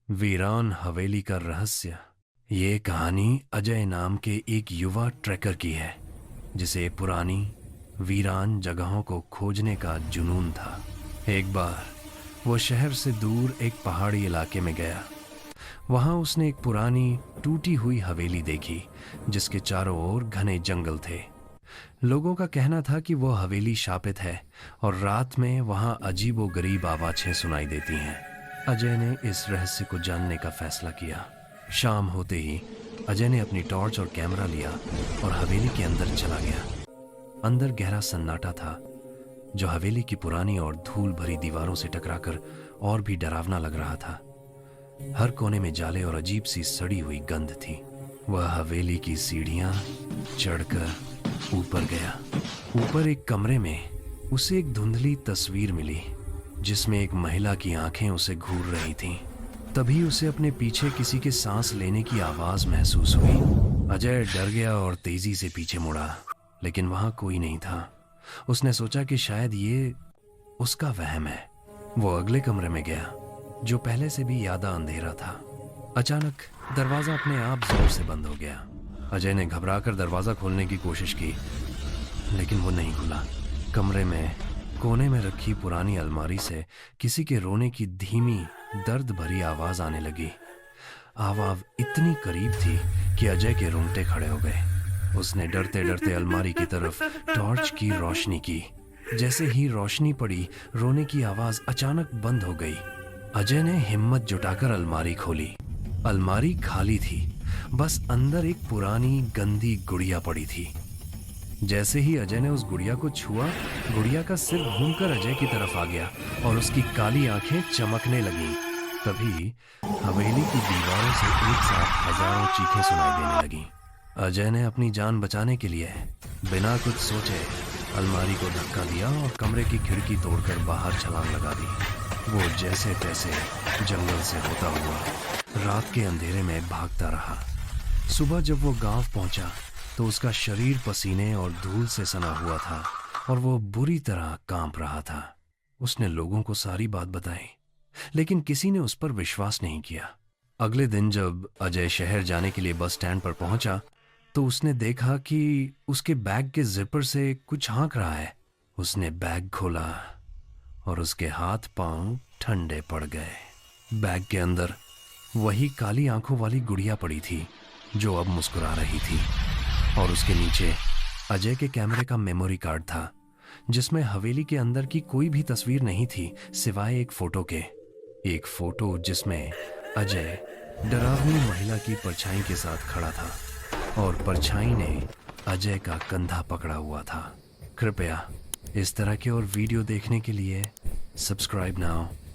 वीरान हवेली का रहस्य। ये कहानी अजय नाम के एक युवा ट्रैकर की है जिसे पुरानी वीरान जगहों को खोजने का जुनून था। एक बार वो शहर से दूर एक पहाड़ी इलाके में गया। वहां उसने एक पुरानी टूटी हुई हवेली देखी जिसके चारों ओर घने जंगल थे। लोगों का कहना था कि वो हवेली शापित है और रात में वहां अजीबोगरीब आवाजें सुनाई देती हैं। अजय ने इस रहस्य को जानने का फैसला किया। शाम होते ही अजय ने अपनी टॉर्च और कैमरा लिया और हवेली के अंदर चला गया। अंदर गहरा सन्नाटा था जो हवेली की पुरानी और धूल भरी दीवारों से टकराकर और भी डरावना लग रहा था। हर कोने में जाले और अजीब सी सड़ी हुई गंध थी। वह हवेली की सीढ़ियां चढ़कर ऊपर गया। ऊपर एक कमरे में उसे एक धुंधली तस्वीर मिली जिसमें एक महिला की आंखें उसे घूर रही थीं। तभी उसे अपने पीछे किसी के सांस लेने की आवाज महसूस हुई। अजय डर गया और तेजी से पीछे मुड़ा, लेकिन वहां कोई नहीं था। उसने सोचा कि शायद ये उसका वहम है। वो अगले कमरे में गया जो पहले से भी ज्यादा अंधेरा था। अचानक दरवाजा अपने आप जोर से बंद हो गया। अजय ने घबराकर दरवाजा खोलने की कोशिश की, लेकिन वो नहीं खुला। कमरे में कोने में रखी पुरानी अलमारी से किसी के रोने की धीमी दर्द भरी आवाज आने लगी। आवाज इतनी करीब थी कि अजय के रोंगटे खड़े हो गए। उसने डरते डरते अलमारी की तरफ टॉर्च की रोशनी की। जैसे ही रोशनी पड़ी, रोने की आवाज अचानक बंद हो गई। अजय ने हिम्मत जुटाकर अलमारी खोली। अलमारी खाली थी, बस अंदर एक पुरानी गंदी गुड़िया पड़ी थी। जैसे ही अजय ने उस गुड़िया को छुआ, गुड़िया का सिर घूमकर अजय की तरफ आ गया और उसकी काली आंखें चमकने लगीं। तभी हवेली की दीवारों से एक साथ हजारों चीखें सुनाई देने लगीं। अजय ने अपनी जान बचाने के लिए बिना कुछ सोचे अलमारी को धक्का दिया और कमरे की खिड़की तोड़कर बाहर छलांग लगा दी। वो जैसे तैसे जंगल से होता हुआ रात के अंधेरे में भागता रहा। सुबह जब वो गांव पहुंचा तो उसका शरीर पसीने और धूल से सना हुआ था और वो बुरी तरह कांप रहा था। उसने लोगों को सारी बात बताई, लेकिन किसी ने उस पर विश्वास नहीं किया। अगले दिन जब अजय शहर जाने के लिए बस स्टैंड पर पहुंचा तो उसने देखा कि उसके बैग के जिपर से कुछ हाँक रहा है। उसने बैग खोला और उसके हाथ पांव ठंडे पड़ गए। बैग के अंदर वही काली आंखों वाली गुड़िया पड़ी थी जो अब मुस्कुरा रही थी, और उसके नीचे अजय के कैमरे का मेमोरी कार्ड था जिसमें हवेली के अंदर की कोई भी तस्वीर नहीं थी सिवाय एक फोटो के। एक फोटो जिसमें अजय डरावनी महिला की परछाई के साथ खड़ा था और परछाई ने अजय का कंधा पकड़ा हुआ था। कृपया इस तरह के और वीडियो देखने के लिए सब्सक्राइब नाउ।